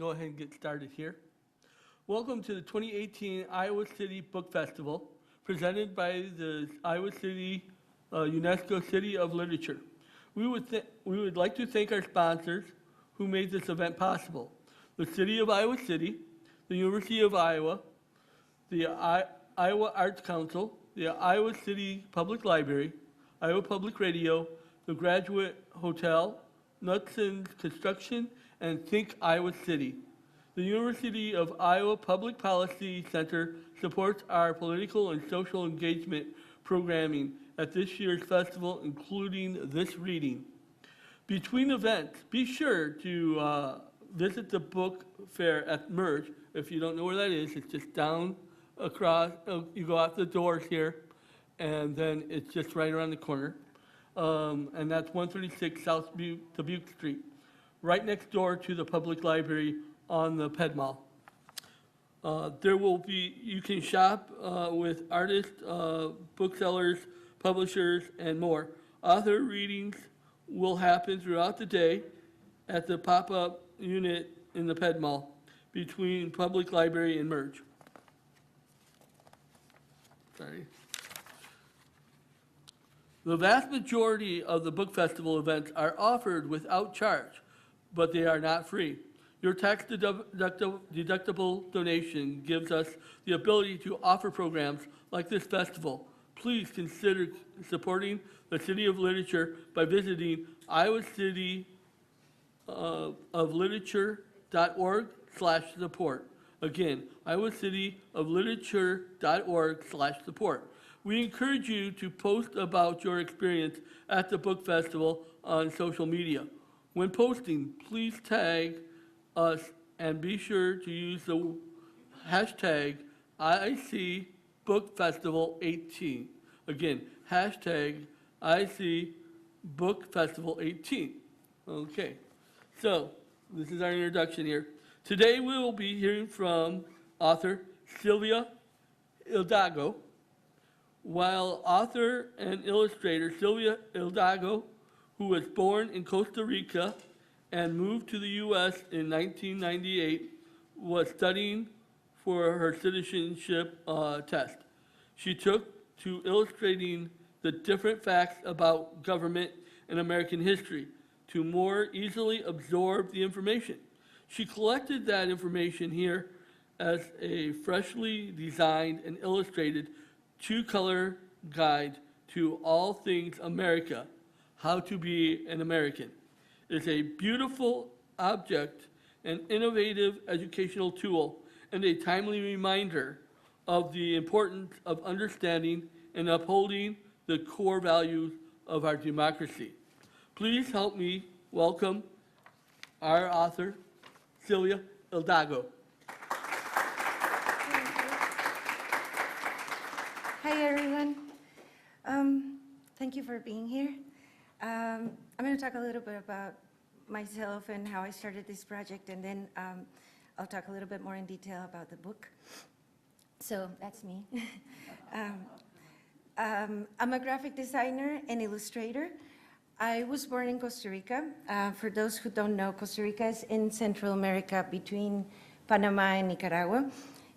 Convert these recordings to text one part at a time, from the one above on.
go ahead and get started here. Welcome to the 2018 Iowa City Book Festival, presented by the Iowa City UNESCO City of Literature. We would like to thank our sponsors who made this event possible: the City of Iowa City, the University of Iowa, the Iowa Arts Council, the Iowa City Public Library, Iowa Public Radio, the Graduate Hotel, Knudsen Construction, and Think Iowa City. The University of Iowa Public Policy Center supports our political and social engagement programming at this year's festival, including this reading. Between events, be sure to visit the book fair at Merge. If you don't know where that is, it's just down across, you go out the doors here, and then it's just right around the corner. And that's 136 South Dubuque Street, right next door to the public library on the Ped Mall. You can shop with artists, booksellers, publishers, and more. Author readings will happen throughout the day at the pop-up unit in the Ped Mall between Public Library and Merge. Sorry. The vast majority of the book festival events are offered without charge, but they are not free. Your tax deductible donation gives us the ability to offer programs like this festival. Please consider supporting the City of Literature by visiting iowacity.org/support. Again, iowacity.org/support. We encourage you to post about your experience at the book festival on social media. When posting, please tag us and be sure to use the hashtag ICBookFestival18. Again, hashtag ICBookFestival18. Okay, so this is our introduction here. Today we will be hearing from author Silvia Hidalgo. While author and illustrator Silvia Hidalgo, who was born in Costa Rica and moved to the U.S. in 1998, was studying for her citizenship test. She took to illustrating the different facts about government and American history to more easily absorb the information. She collected that information here as a freshly designed and illustrated two-color guide to all things America, how to be an American. It's a beautiful object, an innovative educational tool, and a timely reminder of the importance of understanding and upholding the core values of our democracy. Please help me welcome our author, Silvia Hidalgo. Hi, everyone. Thank you for being here. I'm going to talk a little bit about myself and how I started this project, and then I'll talk a little bit more in detail about the book. So that's me. I'm a graphic designer and illustrator. I was born in Costa Rica. For those who don't know, Costa Rica is in Central America between Panama and Nicaragua.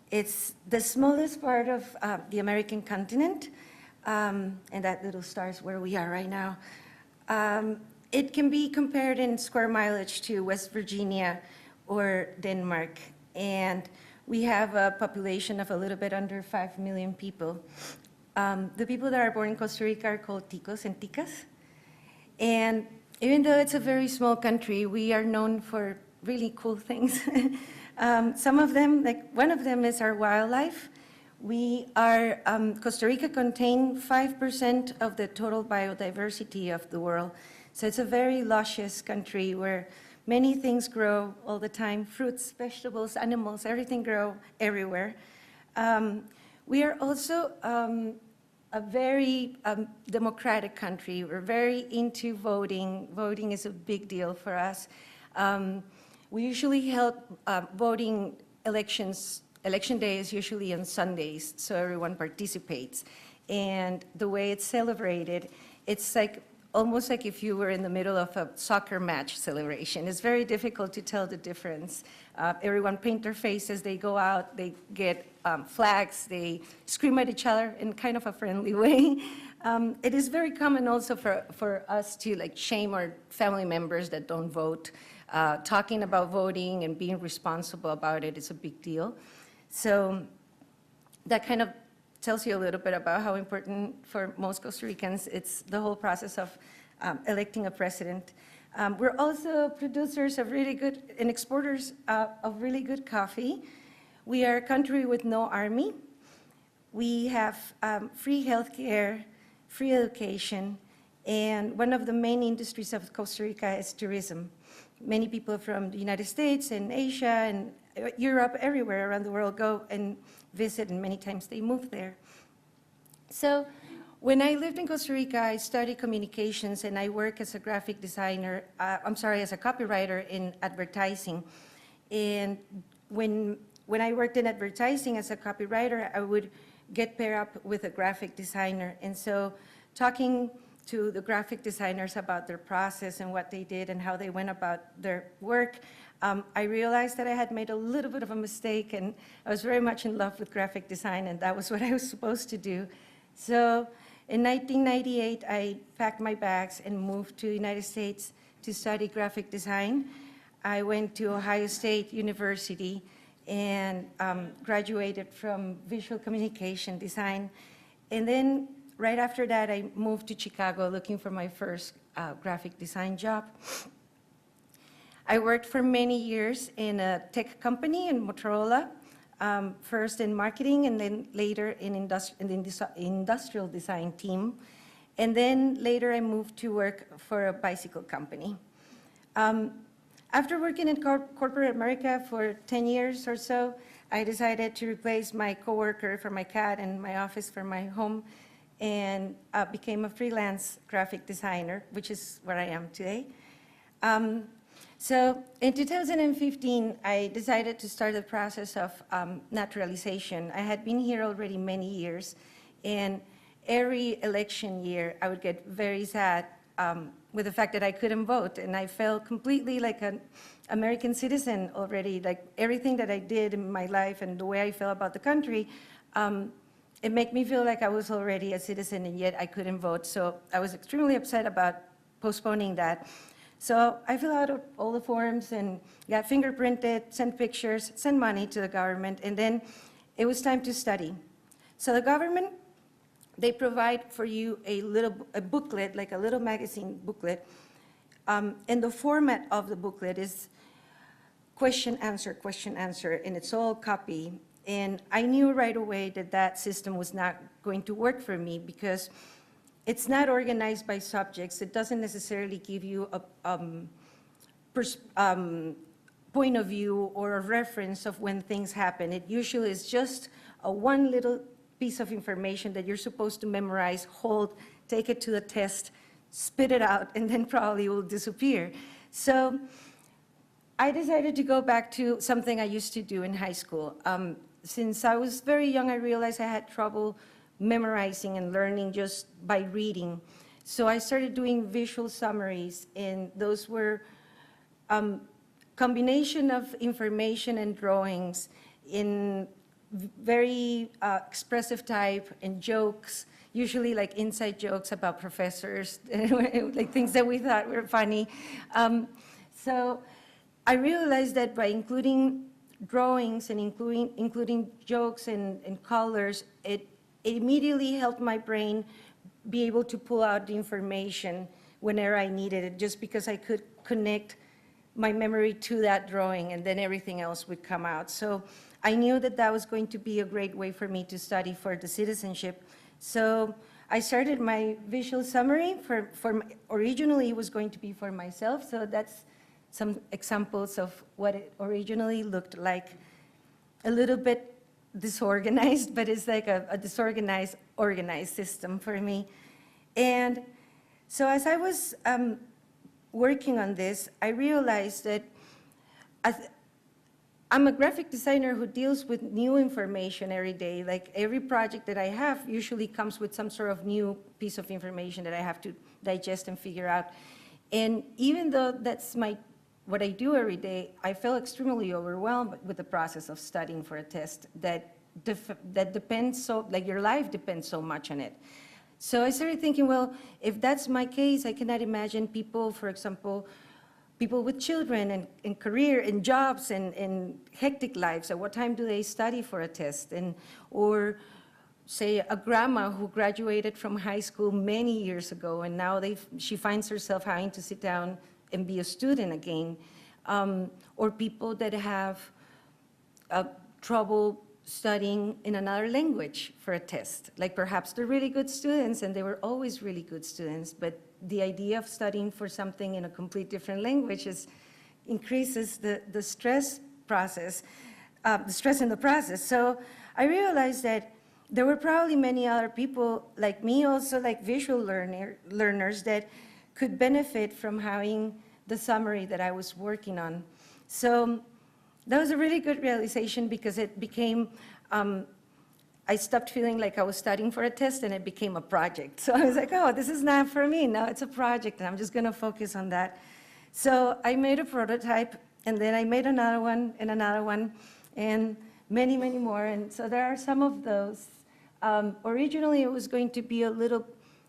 It's the smallest part of the American continent, and that little star is where we are right now. It can be compared in square mileage to West Virginia or Denmark, and we have a population of a little bit under 5 million people. The people that are born in Costa Rica are called ticos and ticas, and even though it's a very small country, we are known for really cool things. Some of them, like one of them is our wildlife. Costa Rica contains 5% of the total biodiversity of the world. So it's a very luscious country where many things grow all the time: fruits, vegetables, animals, everything grow everywhere. We are also a very democratic country. We're very into voting. Voting is a big deal for us. We usually held voting elections. Election day is usually on Sundays, so everyone participates. And the way it's celebrated, it's like almost like if you were in the middle of a soccer match celebration. It's very difficult to tell the difference. Everyone paint their faces, they go out, they get flags, they scream at each other in kind of a friendly way. It is very common also for us to like shame our family members that don't vote. Talking about voting and being responsible about it is a big deal. So that kind of tells you a little bit about how important for most Costa Ricans it's the whole process of electing a president. We're also producers of really good and exporters of really good coffee. We are a country with no army. We have free healthcare, free education, and one of the main industries of Costa Rica is tourism. Many people from the United States and Asia and Europe, everywhere around the world go and visit, and many times they move there. So when I lived in Costa Rica, I studied communications and I work as a graphic designer, as a copywriter in advertising. And when I worked in advertising as a copywriter, I would get paired up with a graphic designer. And so talking to the graphic designers about their process and what they did and how they went about their work, I realized that I had made a little bit of a mistake, and I was very much in love with graphic design, and that was what I was supposed to do. So in 1998, I packed my bags and moved to the United States to study graphic design. I went to Ohio State University and graduated from visual communication design. And then right after that, I moved to Chicago looking for my first graphic design job. I worked for many years in a tech company in Motorola, first in marketing and then later in the industrial design team. And then later I moved to work for a bicycle company. After working in corporate America for 10 years or so, I decided to replace my coworker for my cat and my office for my home, and became a freelance graphic designer, which is where I am today. So in 2015, I decided to start the process of naturalization. I had been here already many years, and every election year, I would get very sad with the fact that I couldn't vote, and I felt completely like an American citizen already. Like everything that I did in my life and the way I felt about the country, it made me feel like I was already a citizen, and yet I couldn't vote. So I was extremely upset about postponing that. So I filled out all the forms and got fingerprinted, sent pictures, sent money to the government, and then it was time to study. So the government, they provide for you a booklet, like a little magazine booklet, and the format of the booklet is question, answer, and it's all copy. And I knew right away that that system was not going to work for me because it's not organized by subjects. It doesn't necessarily give you a point of view or a reference of when things happen. It usually is just one little piece of information that you're supposed to memorize, hold, take it to the test, spit it out, and then probably will disappear. So I decided to go back to something I used to do in high school. Since I was very young, I realized I had trouble memorizing and learning just by reading. So I started doing visual summaries, and those were combination of information and drawings in very expressive type and jokes, usually like inside jokes about professors, like things that we thought were funny. So I realized that by including drawings and including jokes and colors, it immediately helped my brain be able to pull out the information whenever I needed it, just because I could connect my memory to that drawing, and then everything else would come out. So I knew that that was going to be a great way for me to study for the citizenship. So I started my visual summary originally it was going to be for myself, so that's some examples of what it originally looked like. A little bit disorganized, but it's like a disorganized, organized system for me. And so as I was working on this, I realized that I'm a graphic designer who deals with new information every day. Like every project that I have usually comes with some sort of new piece of information that I have to digest and figure out. And even though that's what I do every day, I feel extremely overwhelmed with the process of studying for a test that depends so, like your life depends so much on it. So I started thinking, well, if that's my case, I cannot imagine people, for example, people with children and career and jobs and hectic lives. At what time do they study for a test? Or say a grandma who graduated from high school many years ago and now she finds herself having to sit down and be a student again. Or people that have trouble studying in another language for a test. Like perhaps they're really good students and they were always really good students, but the idea of studying for something in a complete different language increases the stress process, the stress in the process. So I realized that there were probably many other people like me, also like visual learners that could benefit from having the summary that I was working on. So that was a really good realization because it became, I stopped feeling like I was studying for a test and it became a project. So I was like, oh, this is not for me. Now it's a project and I'm just going to focus on that. So I made a prototype and then I made another one and many, many more. And so there are some of those. Originally, it was going to be a little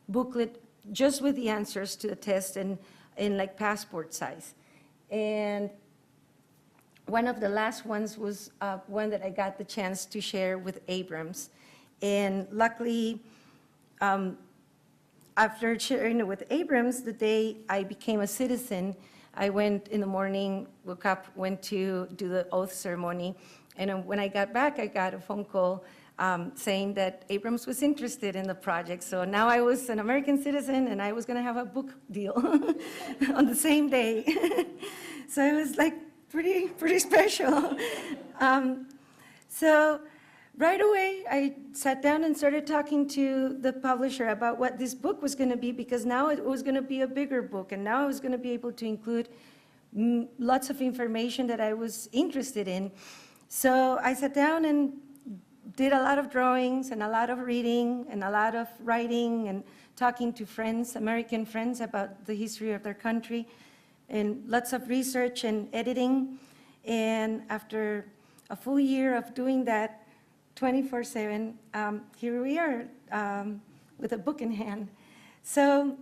booklet just with the answers to the test and in like passport size. And one of the last ones was one that I got the chance to share with Abrams. And luckily, after sharing it with Abrams, the day I became a citizen, I went in the morning, woke up, went to do the oath ceremony. And when I got back, I got a phone call saying that Abrams was interested in the project. So now I was an American citizen and I was going to have a book deal on the same day. So it was like pretty special. So right away, I sat down and started talking to the publisher about what this book was going to be, because now it was going to be a bigger book, and now I was going to be able to include lots of information that I was interested in. So I sat down and did a lot of drawings and a lot of reading and a lot of writing and talking to friends, American friends, about the history of their country, and lots of research and editing. And after a full year of doing that 24/7, here we are with a book in hand. So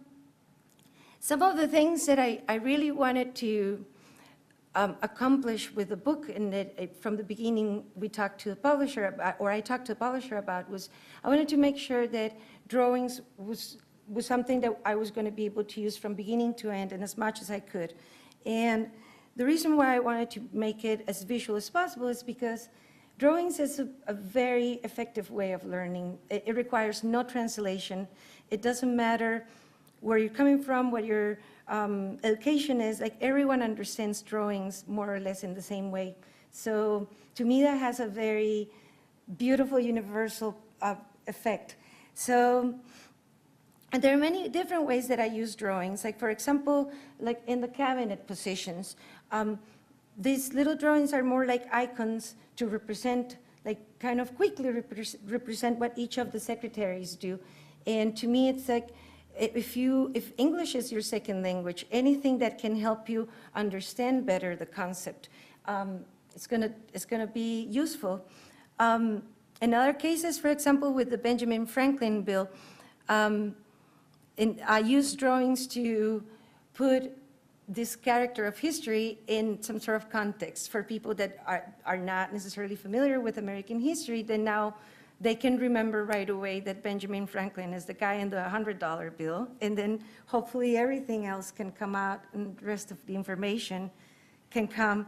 some of the things that I really wanted to accomplish with the book, and that from the beginning we talked to the publisher about, or I talked to the publisher about, was I wanted to make sure that drawings was something that I was going to be able to use from beginning to end and as much as I could. And the reason why I wanted to make it as visual as possible is because drawings is a very effective way of learning. It requires no translation. It doesn't matter where you're coming from, what your education is. Like, everyone understands drawings more or less in the same way. So to me, that has a very beautiful universal effect. So, and there are many different ways that I use drawings. Like, for example, like in the cabinet positions, these little drawings are more like icons to represent, like kind of quickly represent what each of the secretaries do. And to me, it's like, if English is your second language, anything that can help you understand better the concept, it's gonna be useful. In other cases, for example, with the Benjamin Franklin bill, I use drawings to put this character of history in some sort of context for people that are not necessarily familiar with American history. Then now they can remember right away that Benjamin Franklin is the guy in the $100 bill, and then hopefully everything else can come out and the rest of the information can come.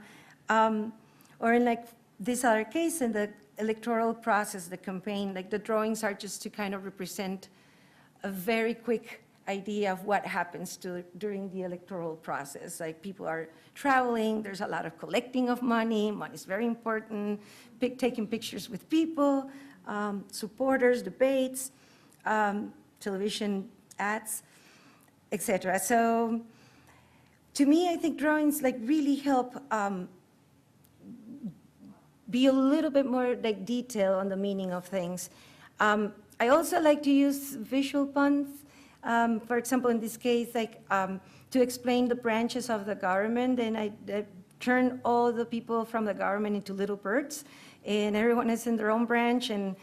Or in like this other case, in the electoral process, the campaign, like the drawings are just to kind of represent a very quick idea of what happens during the electoral process. Like, people are traveling, there's a lot of collecting of money, money's very important, taking pictures with people, supporters, debates, television ads, etc. So to me, I think drawings like really help be a little bit more like detail on the meaning of things. I also like to use visual puns. For example, in this case, like to explain the branches of the government, and I turn all the people from the government into little birds, and everyone is in their own branch, and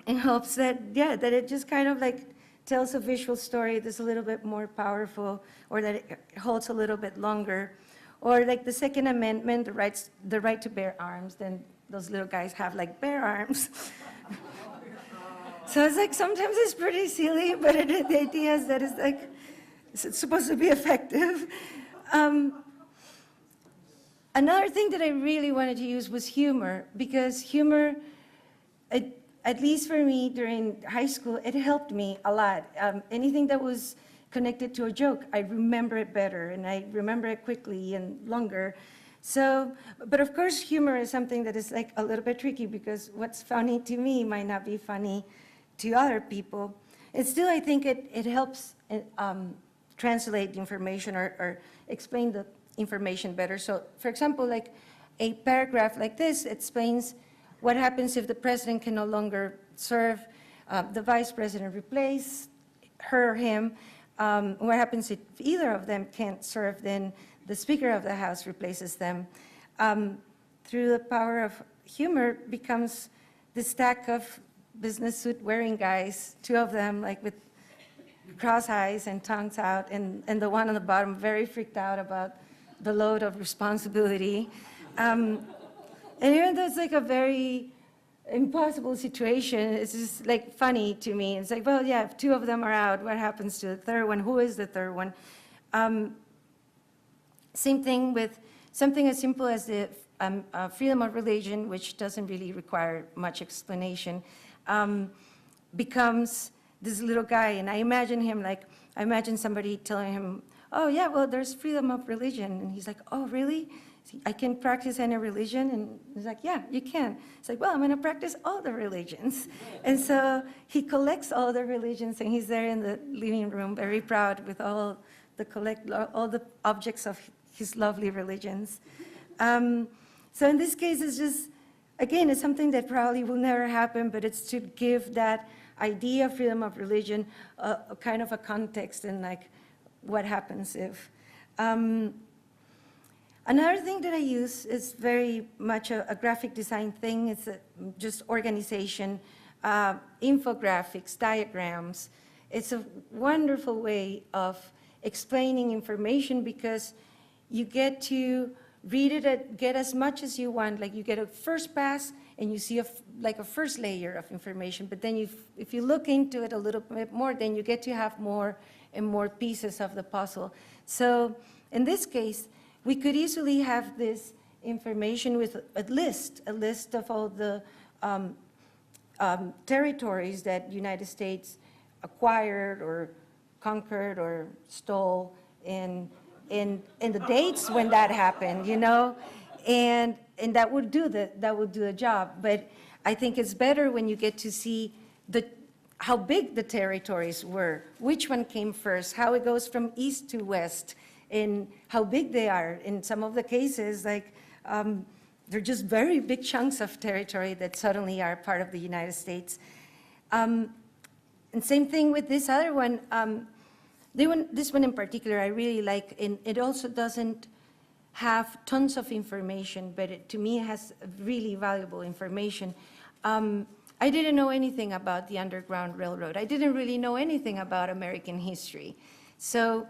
in hopes that, yeah, that it just kind of like tells a visual story that's a little bit more powerful, or that it holds a little bit longer. Or like the Second Amendment, the right to bear arms, then those little guys have like bear arms. So it's like, sometimes it's pretty silly, but the idea is that it's like, it's supposed to be effective. Another thing that I really wanted to use was humor, because humor, at least for me during high school, it helped me a lot. Anything that was connected to a joke, I remember it better, and I remember it quickly and longer. So, but of course, humor is something that is like a little bit tricky, because what's funny to me might not be funny to other people. And still, I think it helps translate the information or explain the information better. So, for example, like a paragraph like this explains what happens if the president can no longer serve, the vice president replace her or him. What happens if either of them can't serve, then the Speaker of the House replaces them. Through the power of humor becomes the stack of business suit wearing guys, two of them like with cross eyes and tongues out, and the one on the bottom very freaked out about the load of responsibility. And even though it's like a very impossible situation, it's just like funny to me. It's like, well, yeah, if two of them are out, what happens to the third one? Who is the third one? Same thing with something as simple as the freedom of religion, which doesn't really require much explanation, becomes this little guy. And I imagine him like, I imagine somebody telling him, oh yeah, well, there's freedom of religion. And he's like, oh, really? I can practice any religion? And he's like, yeah, you can. It's like, well, I'm gonna practice all the religions. And so he collects all the religions, and he's there in the living room, very proud with all the objects of his lovely religions. So in this case, it's just, again, it's something that probably will never happen, but it's to give that idea of freedom of religion a kind of a context, and like what happens if. Another thing that I use is very much a graphic design thing. It's just organization, infographics, diagrams. It's a wonderful way of explaining information, because you get to read it and get as much as you want. Like you get a first pass and you see like a first layer of information, but then if you look into it a little bit more, then you get to have more and more pieces of the puzzle. So in this case, we could easily have this information with a list of all the territories that the United States acquired or conquered or stole, in the dates when that happened, you know, and that would do the job. But I think it's better when you get to see how big the territories were, which one came first, how it goes from east to west, and how big they are. In some of the cases, like they're just very big chunks of territory that suddenly are part of the United States. And same thing with this other one. This one in particular I really like, and it also doesn't have tons of information, but to me it has really valuable information. I didn't know anything about the Underground Railroad. I didn't really know anything about American history. So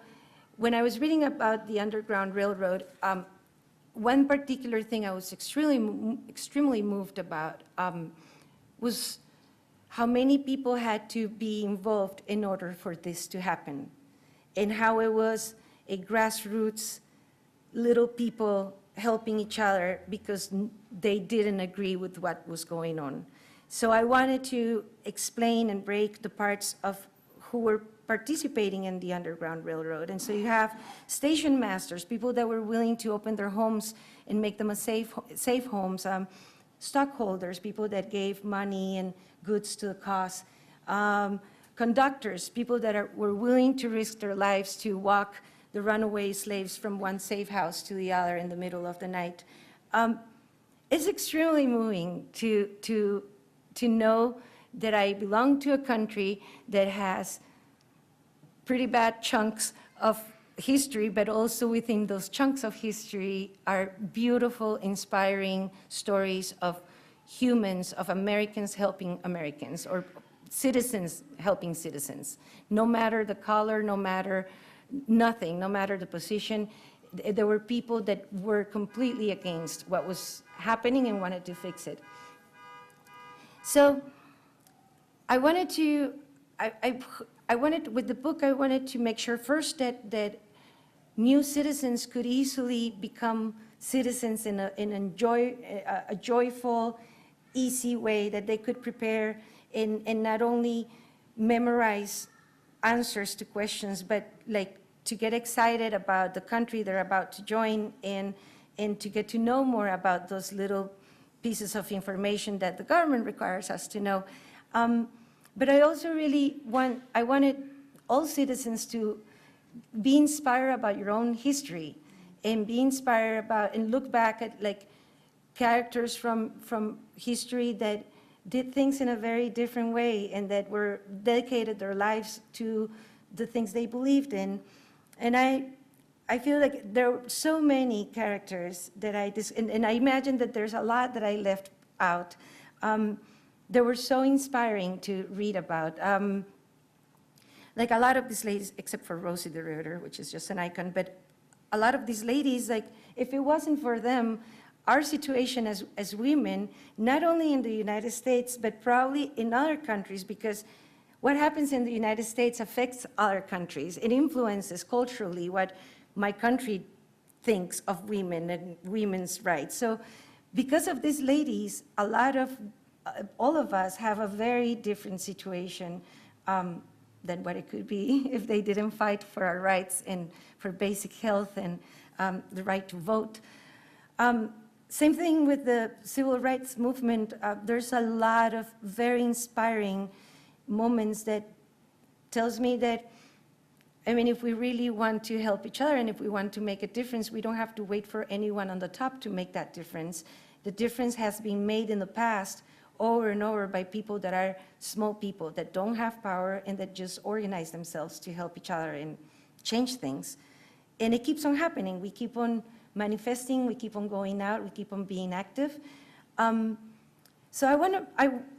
when I was reading about the Underground Railroad, one particular thing I was extremely moved about was how many people had to be involved in order for this to happen, and how it was a grassroots, little people helping each other because they didn't agree with what was going on. So I wanted to explain and break the parts of who were participating in the Underground Railroad. And so you have station masters, people that were willing to open their homes and make them a safe homes, stockholders, people that gave money and goods to the cause, conductors, people that were willing to risk their lives to walk the runaway slaves from one safe house to the other in the middle of the night. it's extremely moving to know that I belong to a country that has pretty bad chunks of history, but also within those chunks of history are beautiful, inspiring stories of humans, of Americans helping Americans, or citizens helping citizens. No matter the color, no matter nothing, no matter the position, there were people that were completely against what was happening and wanted to fix it. So I wanted to, I wanted, with the book, I wanted to make sure first that new citizens could easily become citizens in a joyful, easy way, that they could prepare and not only memorize answers to questions, but like to get excited about the country they're about to join and to get to know more about those little pieces of information that the government requires us to know. But I also really I wanted all citizens to be inspired about your own history and be inspired about and look back at like characters from history that did things in a very different way and that were dedicated their lives to the things they believed in. And I feel like there are so many characters that and I imagine that there's a lot that I left out. They were so inspiring to read about. Like a lot of these ladies, except for Rosie the Riveter, which is just an icon, but a lot of these ladies, like if it wasn't for them, our situation as women, not only in the United States, but probably in other countries, because what happens in the United States affects other countries. It influences culturally what my country thinks of women and women's rights. So because of these ladies, all of us have a very different situation than what it could be if they didn't fight for our rights and for basic health and the right to vote. Same thing with the civil rights movement. There's a lot of very inspiring moments that tells me that, I mean, if we really want to help each other and if we want to make a difference, we don't have to wait for anyone on the top to make that difference. The difference has been made in the past over and over by people that are small people that don't have power and that just organize themselves to help each other and change things. And it keeps on happening. We keep on manifesting, we keep on going out, we keep on being active. So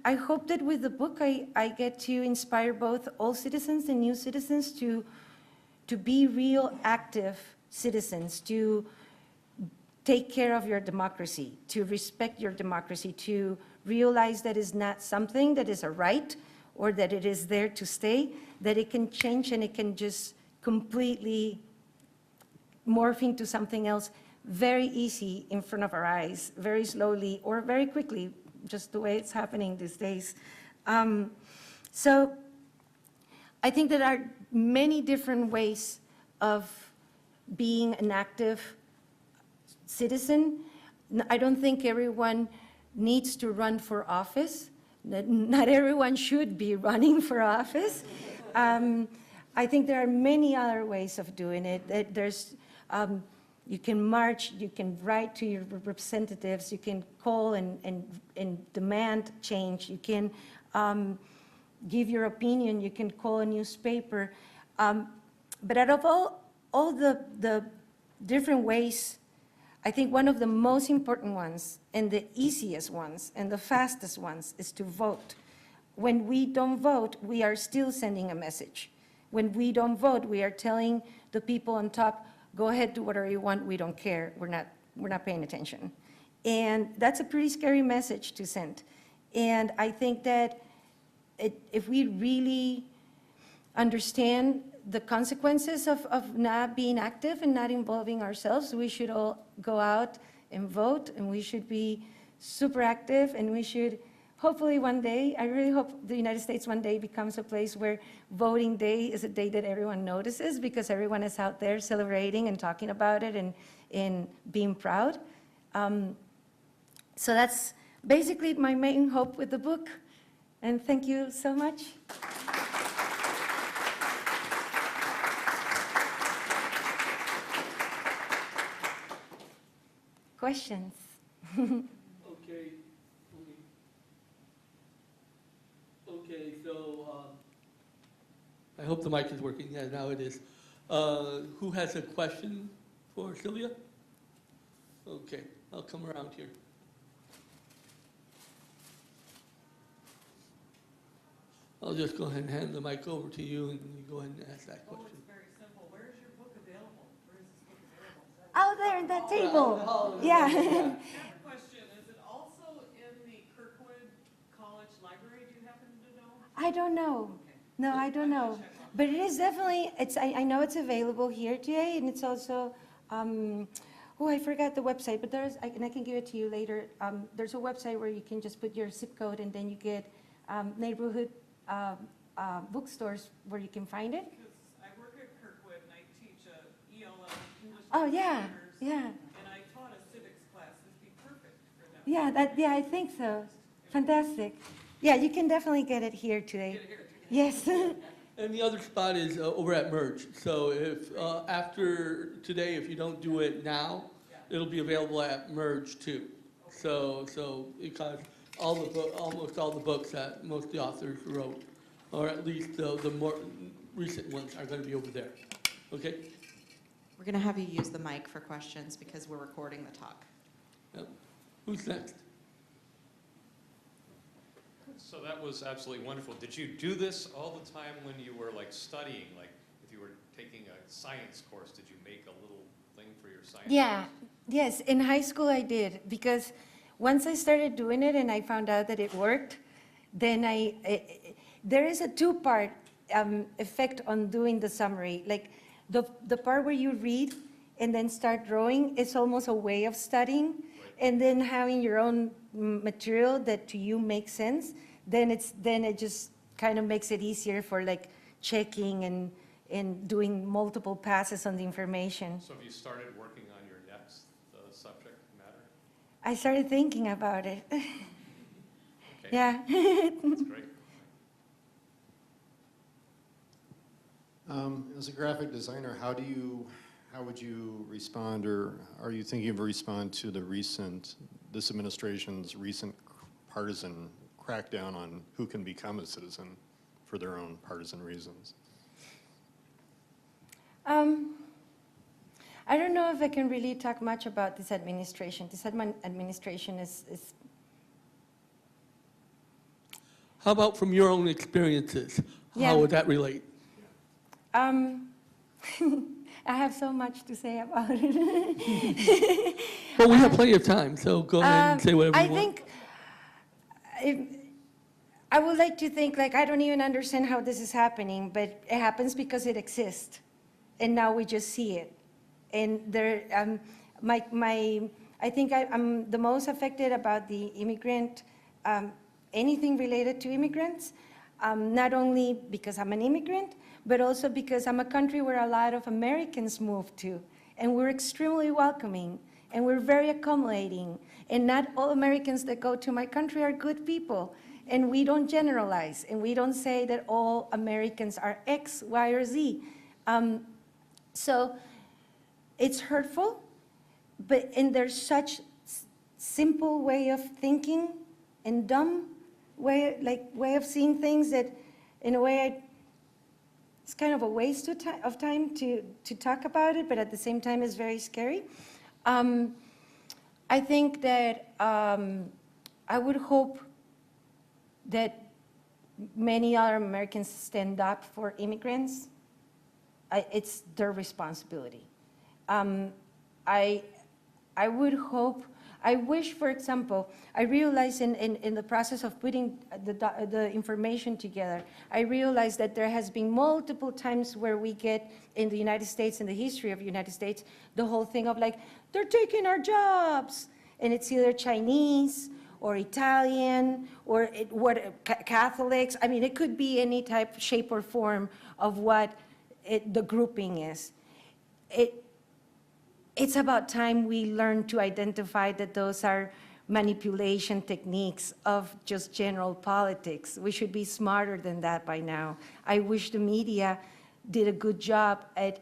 I hope that with the book I get to inspire both old citizens and new citizens to be real active citizens, to take care of your democracy, to respect your democracy, to realize that it's not something that is a right or that it is there to stay, that it can change and it can just completely morph into something else very easy in front of our eyes, very slowly or very quickly, just the way it's happening these days. So I think there are many different ways of being an active citizen. I don't think everyone needs to run for office. Not everyone should be running for office. I think there are many other ways of doing it. There's, you can march, you can write to your representatives, you can call and demand change, you can give your opinion, you can call a newspaper. But out of all the different ways, I think one of the most important ones and the easiest ones and the fastest ones is to vote. When we don't vote, we are still sending a message. When we don't vote, we are telling the people on top, go ahead, do whatever you want, we don't care, we're not paying attention. And that's a pretty scary message to send. And I think that if we really understand the consequences of not being active and not involving ourselves, we should all go out and vote, and we should be super active, and we should hopefully one day, I really hope the United States one day becomes a place where voting day is a day that everyone notices because everyone is out there celebrating and talking about it and being proud. So that's basically my main hope with the book. And thank you so much. Questions? Okay, so, I hope the mic is working. Yeah, now it is. Who has a question for Silvia? Okay, I'll come around here. I'll just go ahead and hand the mic over to you, and you go ahead and ask that Oh, question. it's very simple. Where is your book available? Where is this book available? Out there in that Oh, table. yeah. I have a question. Is it also in the Kirkwood College Library? Do you happen to know? I don't know. Okay. No, I don't know. But it is definitely, I know it's available here today, and it's also, oh, I forgot the website, but and I can give it to you later. There's a website where you can just put your zip code, and then you get neighborhood bookstores where you can find it. Because I work at Kirkwood and I teach a ELL, English Oh, Language yeah, Learners, yeah. and I taught a civics class. This would be perfect for them. Yeah, I think so. Fantastic. Yeah, you can definitely get it here today. Yes. And the other spot is over at Merge. So if, after today, if you don't do it now, it'll be available at Merge too. So because almost all the books that most of the authors wrote, or at least the more recent ones, are going to be over there. Okay? We're going to have you use the mic for questions because we're recording the talk. Yep. Who's next? So that was absolutely wonderful. Did you do this all the time when you were like studying? Like if you were taking a science course, did you make a little thing for your science Yeah, course? yes, in high school I did, because once I started doing it and I found out that it worked, then there is a two-part effect on doing the summary. Like the part where you read and then start drawing, it's almost a way of studying. Right. And then having your own material that to you makes sense, then it just kind of makes it easier for like checking and doing multiple passes on the information. So have you started working on your next subject matter? I started thinking about it. Okay. Yeah. That's great. As a graphic designer, how would you respond, or are you thinking of respond to this administration's recent partisan crackdown on who can become a citizen for their own partisan reasons? I don't know if I can really talk much about this administration. This administration is How about from your own experiences? Yeah. How would that relate? I have so much to say about it. Well, we have plenty of time, so go ahead and say whatever you want. I think I would like to think like I don't even understand how this is happening, but it happens because it exists, and now we just see it. And there, I think I'm the most affected about the immigrant, anything related to immigrants, not only because I'm an immigrant, but also because I'm a country where a lot of Americans move to, and we're extremely welcoming, and we're very accommodating, and not all Americans that go to my country are good people, and we don't generalize, and we don't say that all Americans are X, Y, or Z. So it's hurtful, and there's such simple way of thinking and dumb way of seeing things that, in a way, it's kind of a waste of time to talk about it, but at the same time, it's very scary. I think that I would hope that many other Americans stand up for immigrants. It's their responsibility. I would hope, I wish, for example, I realized in the process of putting the information together, I realized that there has been multiple times where we get in the United States, in the history of the United States, the whole thing of like, they're taking our jobs. And it's either Chinese or Italian or Catholics. I mean, it could be any type, shape, or form of what the grouping is. It's about time we learn to identify that those are manipulation techniques of just general politics. We should be smarter than that by now. I wish the media did a good job at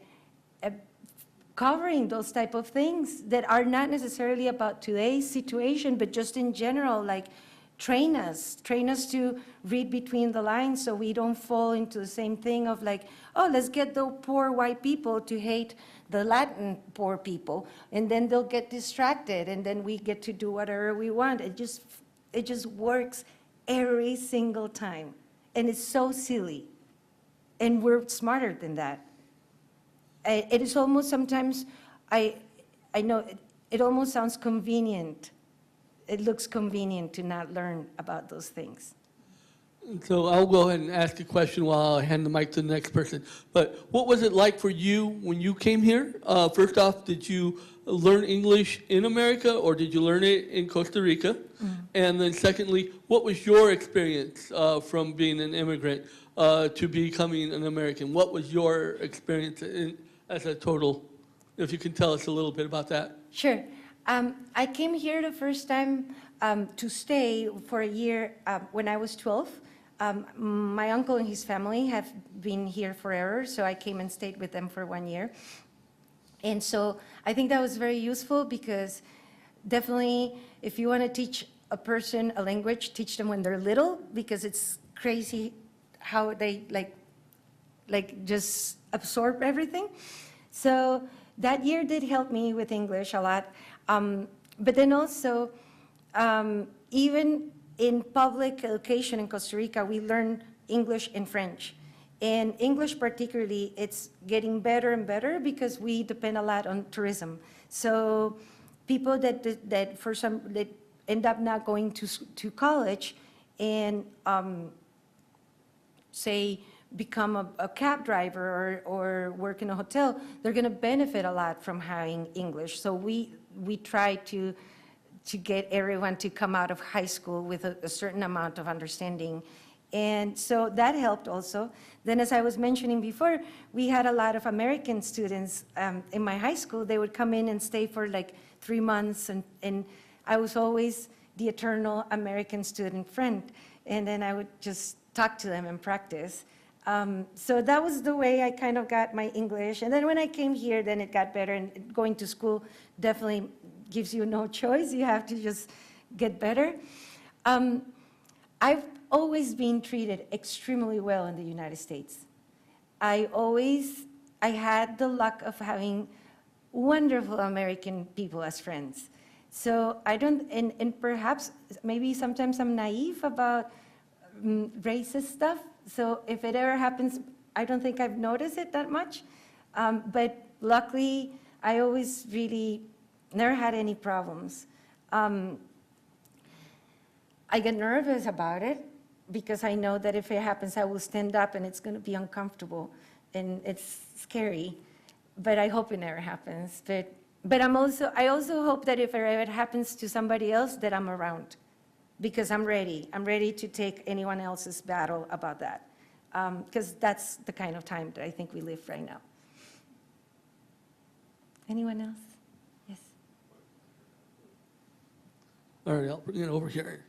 covering those type of things that are not necessarily about today's situation, but just in general, like train us to read between the lines so we don't fall into the same thing of like, oh, let's get the poor white people to hate the Latin poor people, and then they'll get distracted, and then we get to do whatever we want. It just works every single time, and it's so silly, and we're smarter than that. It is almost sometimes, I know, it almost sounds convenient. It looks convenient to not learn about those things. So I'll go ahead and ask a question while I hand the mic to the next person. But what was it like for you when you came here? First off, did you learn English in America, or did you learn it in Costa Rica? And then secondly, what was your experience from being an immigrant to becoming an American? What was your experience as a total? If you can tell us a little bit about that. Sure. I came here the first time to stay for a year when I was 12. My uncle and his family have been here forever, so I came and stayed with them for 1 year. And so I think that was very useful because definitely if you want to teach a person a language, teach them when they're little, because it's crazy how they like just absorb everything. So that year did help me with English a lot. But then also, even in public education in Costa Rica, we learn English and French. And English particularly, it's getting better and better because we depend a lot on tourism. So people that end up not going to college and say become a cab driver or work in a hotel, they're going to benefit a lot from having English. So we try to get everyone to come out of high school with a certain amount of understanding. And so that helped also. Then as I was mentioning before, we had a lot of American students in my high school. They would come in and stay for like 3 months, and I was always the eternal American student friend. And then I would just talk to them and practice. So that was the way I kind of got my English. And then when I came here, then it got better, and going to school definitely gives you no choice. You have to just get better. I've always been treated extremely well in the United States. I had the luck of having wonderful American people as friends. So I don't, and perhaps maybe sometimes I'm naive about racist stuff. So if it ever happens, I don't think I've noticed it that much. But luckily, I always really never had any problems. I get nervous about it because I know that if it happens, I will stand up and it's going to be uncomfortable and it's scary. But I hope it never happens. But I also hope that if it ever happens to somebody else, that I'm around, because I'm ready. I'm ready to take anyone else's battle about that, because that's the kind of time that I think we live right now. Anyone else? Yes. All right, I'll bring it over here.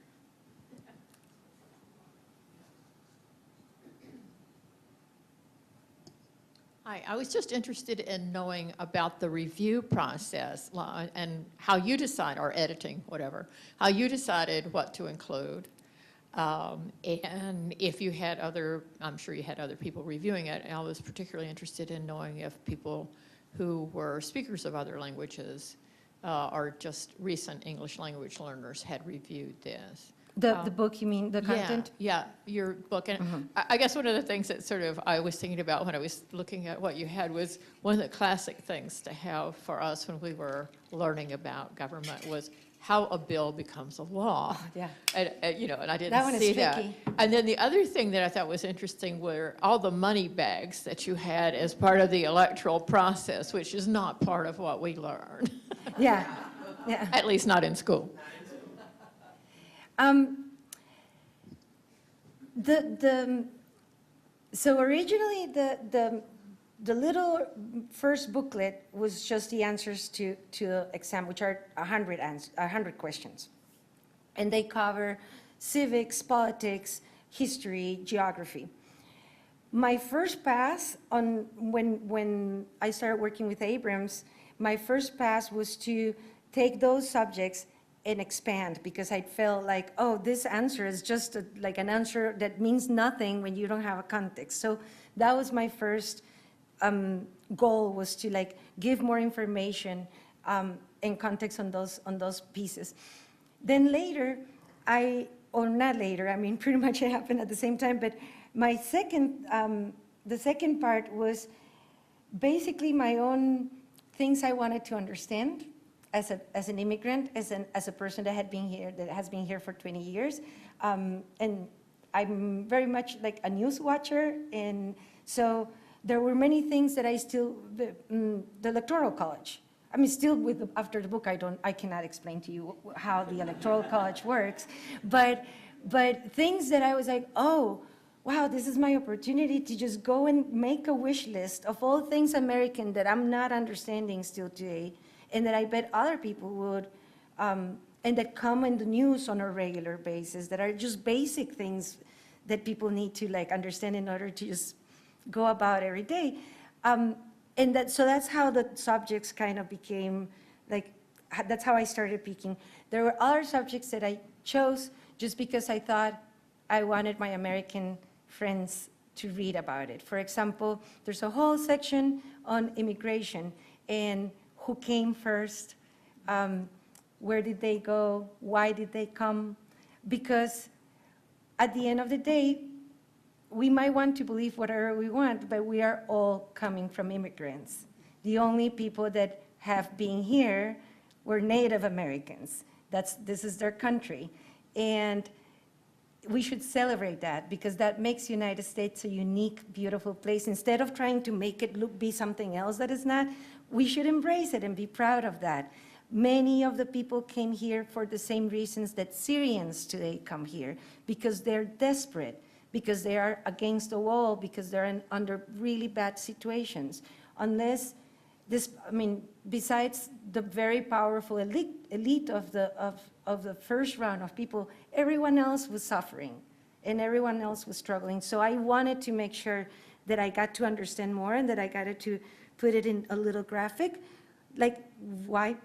Hi, I was just interested in knowing about the review process and how you decide, or editing, whatever, how you decided what to include. And if you had I'm sure you had other people reviewing it, and I was particularly interested in knowing if people who were speakers of other languages or just recent English language learners had reviewed this. The book, you mean, the content? Yeah, your book. And I guess one of the things that sort of I was thinking about when I was looking at what you had was one of the classic things to have for us when we were learning about government was how a bill becomes a law. Yeah. And I didn't That one is see that. tricky. And then the other thing that I thought was interesting were all the money bags that you had as part of the electoral process, which is not part of what we learn, Yeah, yeah. at least not in school. So originally, the little first booklet was just the answers to the exam, which are 100 questions. And they cover civics, politics, history, geography. My first pass when I started working with Abrams, my first pass was to take those subjects and expand, because I felt like, oh, this answer is just like an answer that means nothing when you don't have a context. So that was my first goal, was to like give more information and context on those pieces. Then later, or not later, I mean, pretty much it happened at the same time, but my the second part was basically my own things I wanted to understand as an immigrant, as a person that has been here for 20 years. And I'm very much like a news watcher, and so there were many things that the Electoral College. I mean, still after the book, I cannot explain to you how the Electoral College works, but things that I was like, oh, wow, this is my opportunity to just go and make a wish list of all things American that I'm not understanding still today, and that I bet other people would, and that come in the news on a regular basis, that are just basic things that people need to like understand in order to just go about every day. So that's how the subjects kind of became, like, that's how I started picking. There were other subjects that I chose just because I thought I wanted my American friends to read about it. For example, there's a whole section on immigration and who came first, where did they go, why did they come? Because at the end of the day, we might want to believe whatever we want, but we are all coming from immigrants. The only people that have been here were Native Americans. This is their country. And we should celebrate that, because that makes United States a unique, beautiful place. Instead of trying to make it be something else that is not, we should embrace it and be proud of that. Many of the people came here for the same reasons that Syrians today come here, because they're desperate, because they are against the wall, because they're under really bad situations. Unless this, I mean, besides the very powerful elite of the first round of people, everyone else was suffering and everyone else was struggling. So I wanted to make sure that I got to understand more, and that I got to put it in a little graphic, like why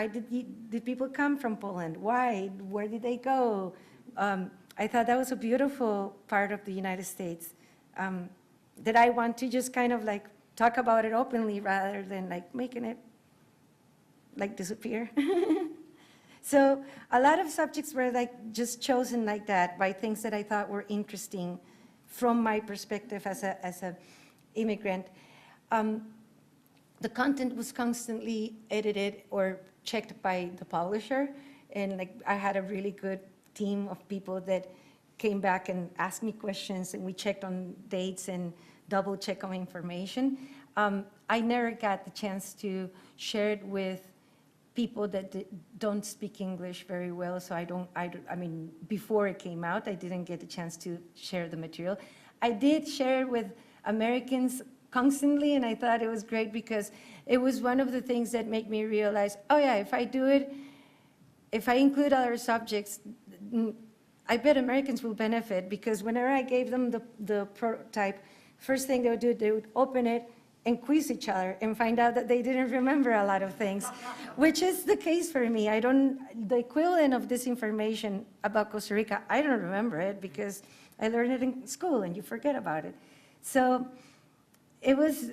did people come from Poland? Why? Where did they go? I thought that was a beautiful part of the United States, that I want to just kind of like talk about it openly rather than like making it like disappear. So a lot of subjects were like just chosen like that by things that I thought were interesting from my perspective as a immigrant. The content was constantly edited or checked by the publisher, and like I had a really good team of people that came back and asked me questions, and we checked on dates and double check on information. I never got the chance to share it with people that don't speak English very well, so I mean, before it came out, I didn't get the chance to share the material. I did share it with Americans constantly, and I thought it was great because it was one of the things that made me realize, oh yeah, if I do it, if I include other subjects, I bet Americans will benefit, because whenever I gave them the prototype, first thing they would do, they would open it and quiz each other and find out that they didn't remember a lot of things, which is the case for me. The equivalent of this information about Costa Rica, I don't remember it because I learned it in school and you forget about it. So it was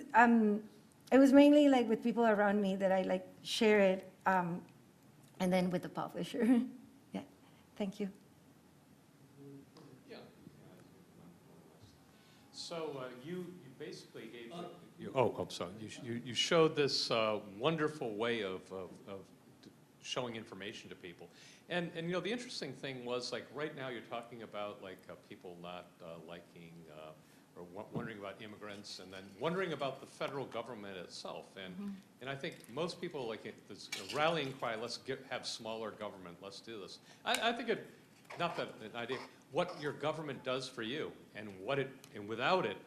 mainly like with people around me that I like share it, and then with the publisher. Yeah, thank you. Yeah. So you basically gave. Sorry. You showed this wonderful way of showing information to people, and you know the interesting thing was, like, right now you're talking about like people not liking or wondering about immigrants, and then wondering about the federal government itself, and I think most people like this rallying cry, let's have smaller government, let's do this. I think it, not that an idea, what your government does for you, and without it,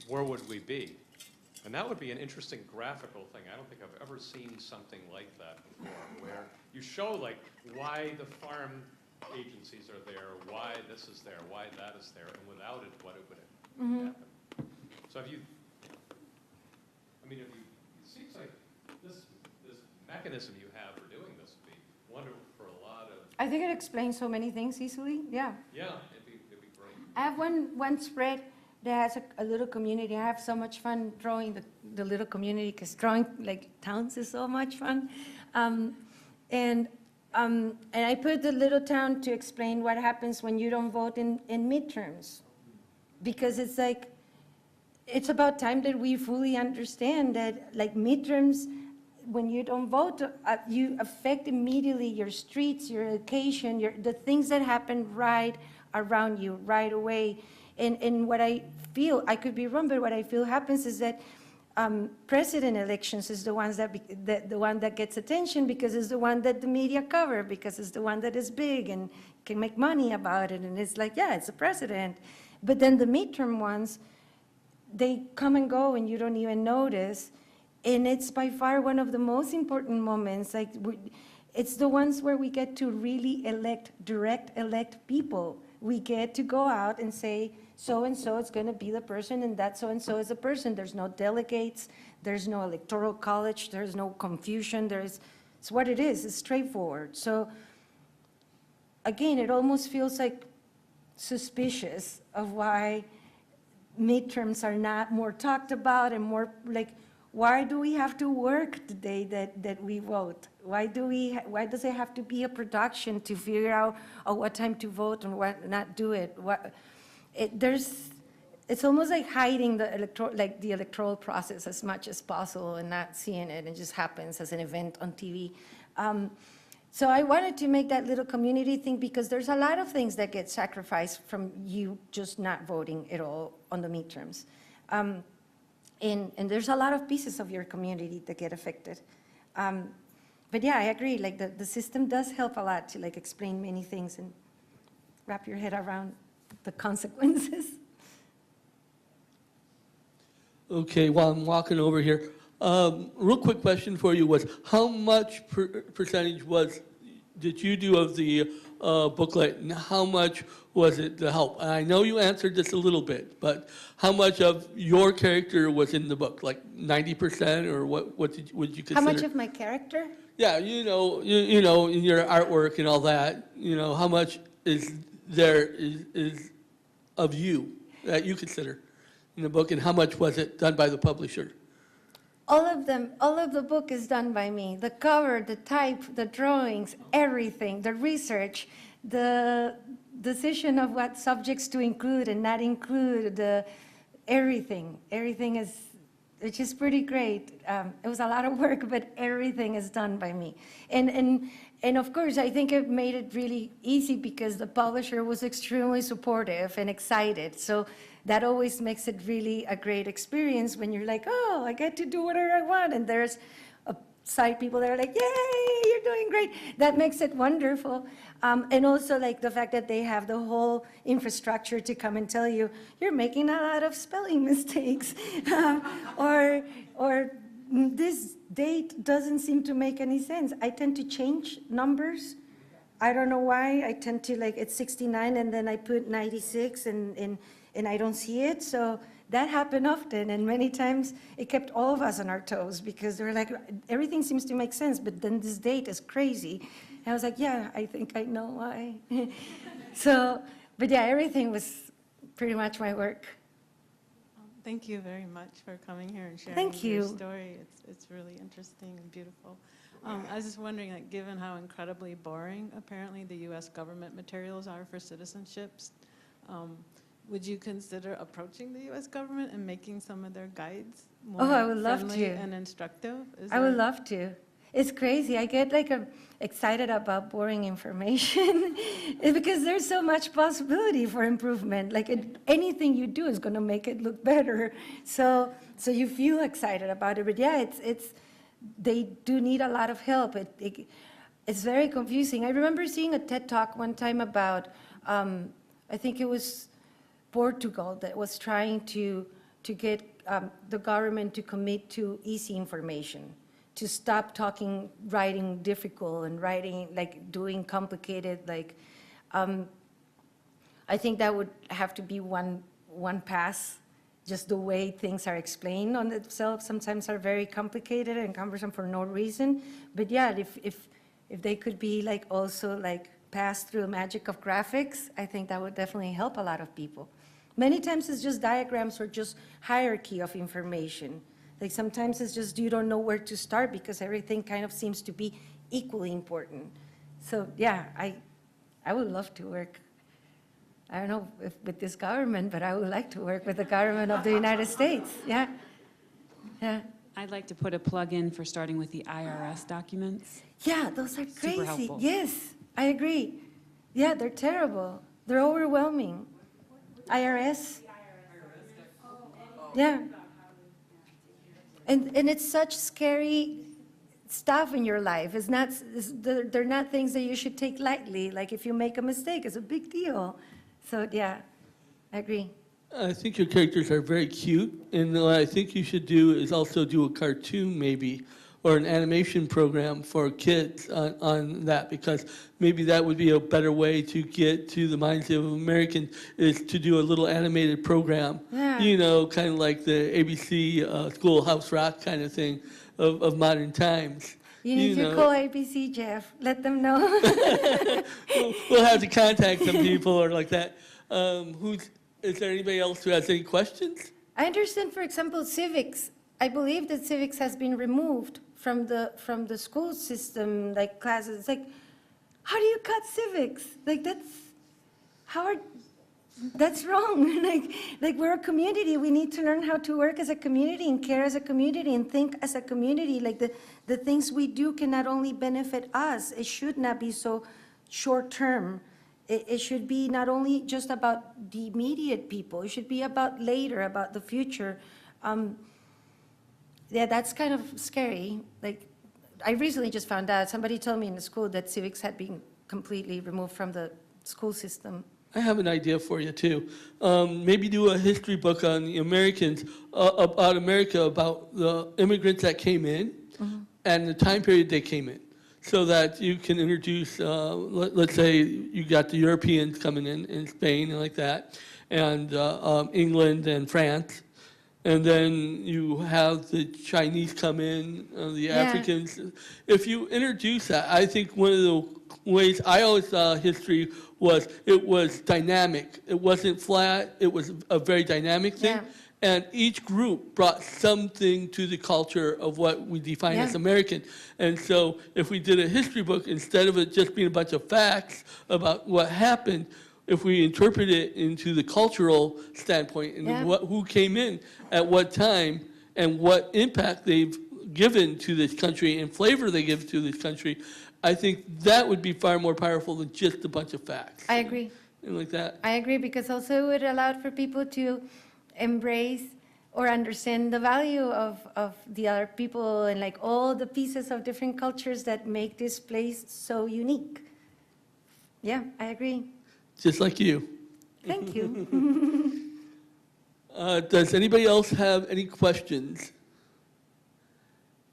where would we be? And that would be an interesting graphical thing. I don't think I've ever seen something like that before, where you show like why the farm agencies are there, why this is there, why that is there, and without it, what it would happen. So have you, it seems like this mechanism you have for doing this would be wonderful I think it explains so many things easily, yeah. Yeah, it'd be great. I have one spread that has a little community. I have so much fun drawing the little community because drawing like towns is so much fun. And I put the little town to explain what happens when you don't vote in midterms. Because it's like, it's about time that we fully understand that like midterms, when you don't vote, you affect immediately your streets, your education, the things that happen right around you right away. And what I feel, I could be wrong, but what I feel happens is that president elections is the ones the one that gets attention because it's the one that the media cover, because it's the one that is big and can make money about it. And it's like, yeah, it's the president. But then the midterm ones, they come and go and you don't even notice. And it's by far one of the most important moments. Like, it's the ones where we get to really direct elect people. We get to go out and say, so-and-so is going to be the person, and that so-and-so is the person. There's no delegates. There's no electoral college. There's no confusion. It's what it is. It's straightforward. So, again, it almost feels like suspicious of why midterms are not more talked about and more like, why do we have to work the day that we vote? Why does it have to be a production to figure out what time to vote and what not do it? It's almost like hiding the electoral process as much as possible and not seeing it. It just happens as an event on TV. So I wanted to make that little community thing because there's a lot of things that get sacrificed from you just not voting at all on the midterms. And there's a lot of pieces of your community that get affected. But yeah, I agree, like the system does help a lot to like explain many things and wrap your head around the consequences. Okay, while I'm walking over here, real quick question for you was, how much percentage did you do of the booklet, and how much was it to help? And I know you answered this a little bit, but how much of your character was in the book? Like 90%, or what would you consider? How much of my character? Yeah, you know, in your artwork and all that, how much is there is of you that you consider in the book, and how much was it done by the publisher? All of them, all of the book is done by me. The cover, the type, the drawings, everything, the research, the decision of what subjects to include and not include, everything. Everything is, which is pretty great. It was a lot of work, but everything is done by me. And of course, I think it made it really easy because the publisher was extremely supportive and excited. So that always makes it really a great experience when you're like, oh, I get to do whatever I want. And there's side people that are like, yay, you're doing great. That makes it wonderful. And also like the fact that they have the whole infrastructure to come and tell you, you're making a lot of spelling mistakes. Or this date doesn't seem to make any sense. I tend to change numbers. I don't know why. I tend to like, it's 69 and then I put 96 and I don't see it. So that happened often, and many times it kept all of us on our toes because they were like, everything seems to make sense, but then this date is crazy. And I was like, yeah, I think I know why. So, but yeah, everything was pretty much my work. Thank you very much for coming here and sharing Thank your you. story. It's really interesting and beautiful. I was just wondering, like, given how incredibly boring apparently the U.S. government materials are for citizenships, would you consider approaching the U.S. government and making some of their guides more Oh, I would love friendly to. and instructive? I would love to. It's crazy. I get like excited about boring information because there's so much possibility for improvement. Like anything you do is going to make it look better. So you feel excited about it. But yeah, they do need a lot of help. It's very confusing. I remember seeing a TED Talk one time about, I think it was Portugal that was trying to get the government to commit to easy information, to stop writing difficult and doing complicated, I think that would have to be one pass. Just the way things are explained on themselves sometimes are very complicated and cumbersome for no reason. But yeah, if they could be also pass through the magic of graphics, I think that would definitely help a lot of people. Many times it's just diagrams or just hierarchy of information. Like sometimes it's just you don't know where to start because everything kind of seems to be equally important. So yeah, I would love to work, I don't know if with this government, but I would like to work with the government of the United States, yeah. Yeah, I'd like to put a plug in for starting with the IRS documents. yeah, those are Super crazy. helpful. Yes, I agree. Yeah, they're terrible. They're overwhelming. IRS? Yeah. And it's such scary stuff in your life. They're not things that you should take lightly. Like if you make a mistake, it's a big deal. So yeah, I agree. I think your characters are very cute, and what I think you should do is also do a cartoon maybe, or an animation program for kids on that, because maybe that would be a better way to get to the minds of Americans, is to do a little animated program. Yeah. You know, kind of like the ABC Schoolhouse Rock kind of thing of modern times. You need to call ABC, Jeff. Let them know. We'll have to contact some people or like that. Is there anybody else who has any questions? I understand, for example, civics. I believe that civics has been removed from the school system, like classes. It's like, how do you cut civics? Like that's wrong. like we're a community. We need to learn how to work as a community and care as a community and think as a community. Like the things we do can not only benefit us, it should not be so short term. It should be not only just about the immediate people, it should be about later, about the future. Yeah, that's kind of scary. Like, I recently just found out, somebody told me in the school that civics had been completely removed from the school system. I have an idea for you too. Maybe do a history book on the Americans, about America, about the immigrants that came in and the time period they came in, so that you can introduce, let's say you got the Europeans coming in Spain and like that, and England and France, and then you have the Chinese come in, the Africans. If you introduce that, I think one of the ways I always saw history was it was dynamic. It wasn't flat. It was a very dynamic thing. Yeah. And each group brought something to the culture of what we define as American. And so if we did a history book, instead of it just being a bunch of facts about what happened, if we interpret it into the cultural standpoint and who came in at what time and what impact they've given to this country and flavor they give to this country, I think that would be far more powerful than just a bunch of facts. I agree. And like that. I agree, because also it would allow for people to embrace or understand the value of the other people and like all the pieces of different cultures that make this place so unique. Yeah, I agree. Just like you. Thank you. Does anybody else have any questions?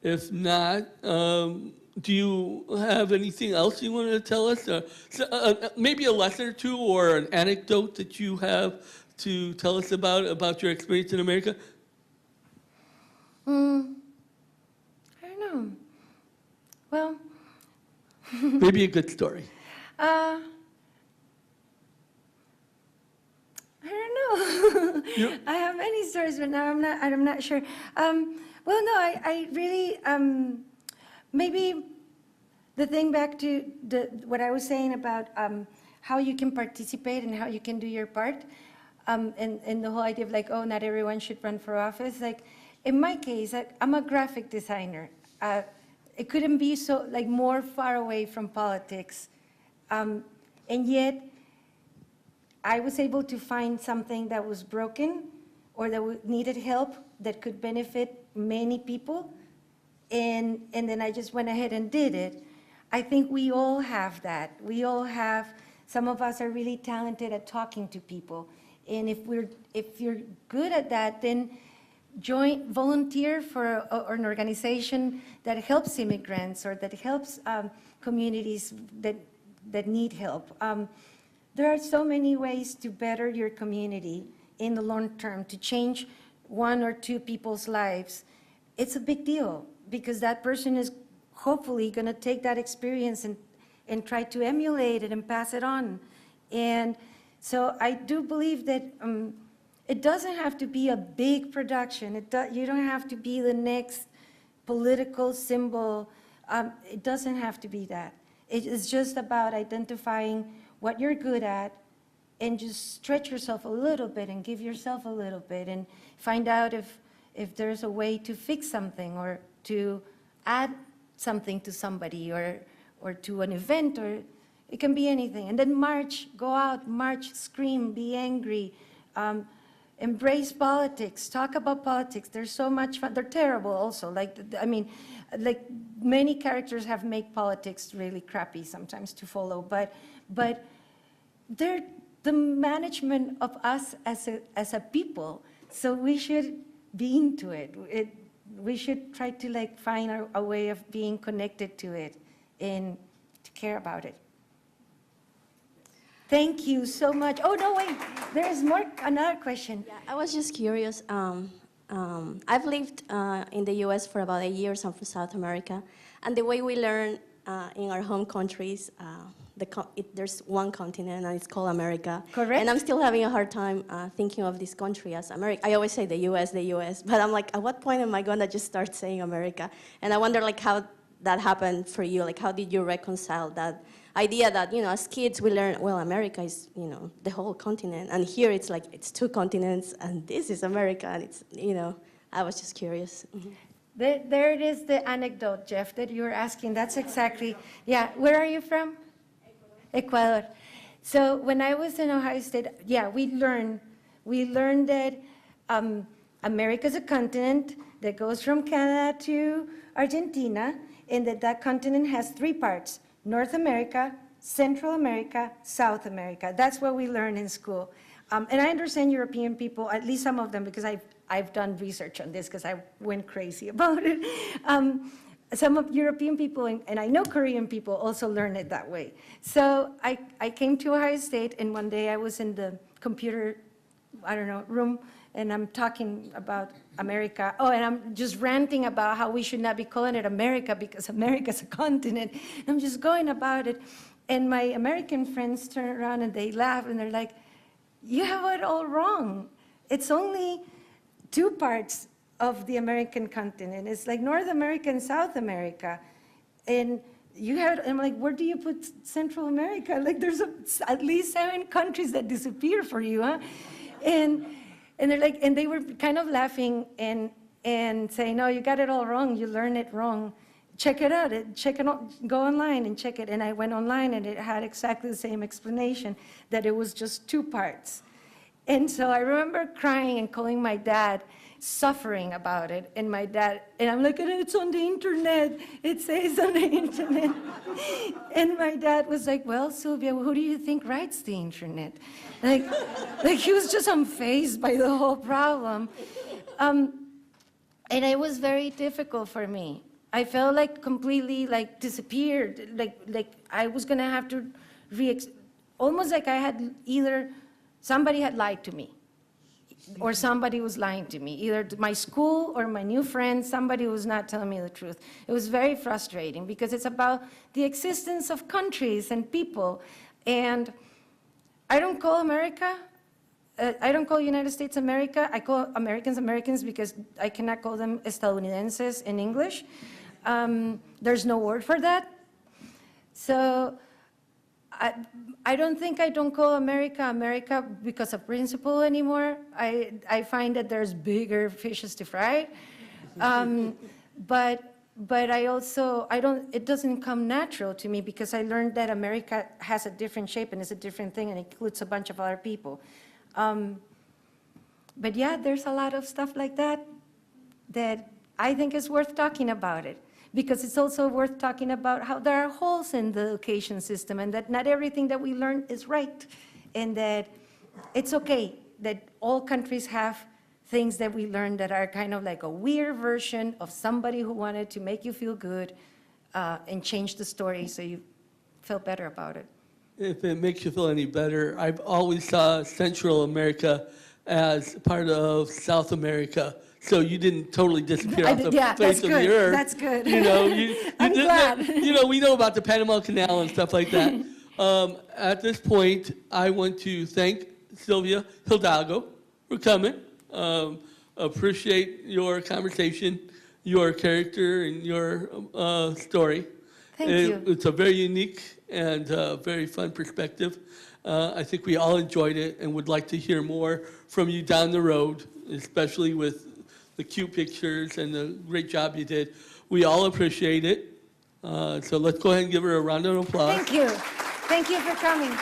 If not, do you have anything else you want to tell us? Maybe a lesson or two or an anecdote that you have to tell us about your experience in America? I don't know. Well, Maybe a good story. I don't know. You- I have many stories, but now I'm not sure. Well, no, I really, maybe the thing back to what I was saying about how you can participate and how you can do your part, and the whole idea of like, oh, not everyone should run for office. Like, in my case, I'm a graphic designer. It couldn't be so, like, more far away from politics. And yet, I was able to find something that was broken or that needed help that could benefit many people. And then I just went ahead and did it. I think we all have that. We all have, some of us are really talented at talking to people. And if you're good at that, then volunteer for an organization that helps immigrants or that helps communities that need help. There are so many ways to better your community in the long term, to change one or two people's lives. It's a big deal because that person is hopefully going to take that experience and try to emulate it and pass it on. And so I do believe that it doesn't have to be a big production. You don't have to be the next political symbol. It doesn't have to be that. It is just about identifying what you're good at and just stretch yourself a little bit and give yourself a little bit and find out if there's a way to fix something or to add something to somebody or to an event, or it can be anything. And then march, go out, march, scream, be angry, embrace politics, talk about politics. There's so much fun. They're terrible also. Like many characters have made politics really crappy sometimes to follow, but they're the management of us as a people. So we should be into it. We should try to find a way of being connected to it and to care about it. Thank you so much. Oh, no, wait, there's another question. Yeah, I was just curious. I've lived in the U.S. for about 8 years. I'm from South America. And the way we learn in our home countries, there's one continent, and it's called America. Correct. And I'm still having a hard time thinking of this country as America. I always say the U.S., but I'm like, at what point am I going to just start saying America? And I wonder how that happened for you. How did you reconcile that idea that, as kids we learn, well, America is, the whole continent. And here it's it's two continents, and this is America, and it's, I was just curious. Mm-hmm. There it is, the anecdote, Jeff, that you were asking. That's exactly, yeah. Where are you from? Ecuador. So when I was in Ohio State, yeah, we learned that America is a continent that goes from Canada to Argentina, and that continent has 3 parts: North America, Central America, South America. That's what we learn in school. And I understand European people, at least some of them, because I've done research on this because I went crazy about it. Some of European people, and I know Korean people, also learn it that way. So I came to Ohio State, and one day I was in the computer, room, and I'm talking about America. Oh, and I'm just ranting about how we should not be calling it America because America's a continent. And I'm just going about it. And my American friends turn around and they laugh, and they're like, you have it all wrong. It's only 2 parts of the American continent. It's like North America and South America. And I'm like, where do you put Central America? There's at least 7 countries that disappear for you, huh? And they're like, and they were kind of laughing and saying, no, you got it all wrong. You learned it wrong. Check it out. Go online and check it. And I went online, and it had exactly the same explanation, that it was just 2 parts. And so I remember crying and calling my dad, suffering about it. And my dad, and I'm like, it's on the internet. It says on the internet. And my dad was like, well, Silvia, who do you think writes the internet? Like he was just unfazed by the whole problem. And it was very difficult for me. I felt completely disappeared. Like I was gonna have to almost like I had somebody had lied to me, or somebody was lying to me, either my school or my new friends. Somebody was not telling me the truth. It was very frustrating because it's about the existence of countries and people. And I don't call America, I don't call United States America. I call Americans Americans because I cannot call them estadounidenses in English. There's no word for that. So I don't think I don't call America America because of principle anymore. I find that there's bigger fishes to fry. But it doesn't come natural to me because I learned that America has a different shape and is a different thing and includes a bunch of other people. But yeah, there's a lot of stuff like that I think is worth talking about it. Because it's also worth talking about how there are holes in the education system and that not everything that we learn is right. And that it's okay that all countries have things that we learn that are kind of like a weird version of somebody who wanted to make you feel good and change the story so you felt better about it. If it makes you feel any better, I've always saw Central America as part of South America. so you didn't totally disappear off the Yeah, that's face of the good. earth. That's good. You know, I'm glad. You know, we know about the Panama Canal and stuff like that. At this point, I want to thank Silvia Hidalgo for coming. Appreciate your conversation, your character, and your story. Thank you. It's a very unique and very fun perspective. I think we all enjoyed it and would like to hear more from you down the road, especially with the cute pictures and the great job you did. We all appreciate it. So let's go ahead and give her a round of applause. Thank you. Thank you for coming.